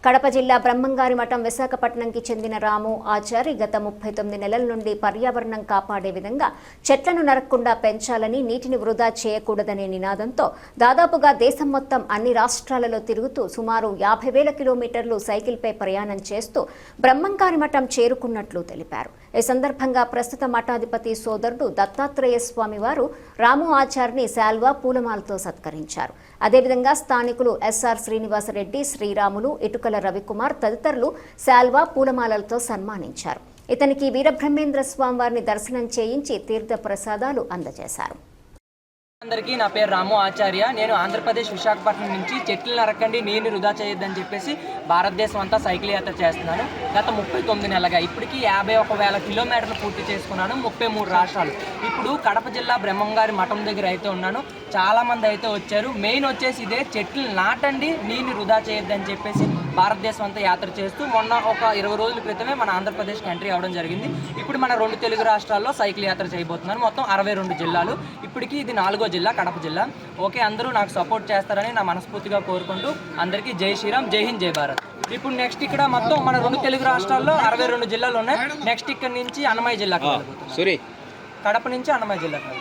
కడప జిల్లా బ్రహ్మంగారి మఠం విశాఖపట్నంకి చెందిన రాము ఆచారి గత 39 నెలల నుండి పర్యావరణం కాపాడే విధంగా చెట్లను నరకకుండా పెంచాలని, నీటిని వృధా చేయకూడదనే నినాదంతో దాదాపుగా దేశం మొత్తం అన్ని రాష్ట్రాలలో తిరుగుతూ సుమారు 50,000 కిలోమీటర్లు సైకిల్పై ప్రయాణం చేస్తూ బ్రహ్మంగారి మఠం చేరుకున్నట్లు తెలిపారు. ఈ సందర్భంగా ప్రస్తుత మఠాధిపతి సోదరుడు దత్తాత్రేయ స్వామి వారు రాము ఆచార్ని శాల్వా పూలమాలతో సత్కరించారు. అదేవిధంగా స్థానికులు ఎస్ఆర్ శ్రీనివాసరెడ్డి, శ్రీరాములు, ఇటుకల రవికుమార్ తదితరులు శాల్వా పూలమాలలతో సన్మానించారు. ఇతనికి వీరబ్రహ్మేంద్ర స్వామి వారిని దర్శనం చేయించి తీర్థ ప్రసాదాలు అందజేశారు. అందరికీ నా పేరు రాము ఆచార్య. నేను ఆంధ్రప్రదేశ్ విశాఖపట్నం నుంచి చెట్లు నరకండి, నీరుని వృధా చేయొద్దని చెప్పేసి భారతదేశం అంతా సైకిల్ యాత్ర చేస్తున్నాను. గత 39 నెలలుగా ఇప్పటికీ 51,000 కిలోమీటర్లు పూర్తి చేసుకున్నాను. 33 రాష్ట్రాలు. ఇప్పుడు కడప జిల్లా బ్రహ్మంగారి మఠం దగ్గర అయితే ఉన్నాను. చాలామంది అయితే వచ్చారు. మెయిన్ వచ్చేసి ఇదే, చెట్లు నాటండి, నీరుని వృధా చేయొద్దని చెప్పేసి భారతదేశం అంతా యాత్ర చేస్తూ మొన్న ఒక 20 రోజుల క్రితమే మన ఆంధ్రప్రదేశ్కి ఎంట్రీ అవ్వడం జరిగింది. ఇప్పుడు మన 2 తెలుగు రాష్ట్రాల్లో సైకిల్ యాత్ర చేయబోతున్నాను. మొత్తం 62 జిల్లాలు. ఇప్పటికీ ఇది 4వ జిల్లా, కడప జిల్లా. ఓకే, అందరూ నాకు సపోర్ట్ చేస్తారని నా మనస్ఫూర్తిగా కోరుకుంటూ అందరికీ జై శ్రీరామ్, జై హింద్, జై భారత్. ఇప్పుడు నెక్స్ట్ ఇక్కడ మొత్తం మన 2 తెలుగు రాష్ట్రాల్లో 62 జిల్లాలు ఉన్నాయి. నెక్స్ట్ ఇక్కడ నుంచి అన్నమయ్య జిల్లాకి, కడప నుంచి అన్నమయ్య జిల్లాకి.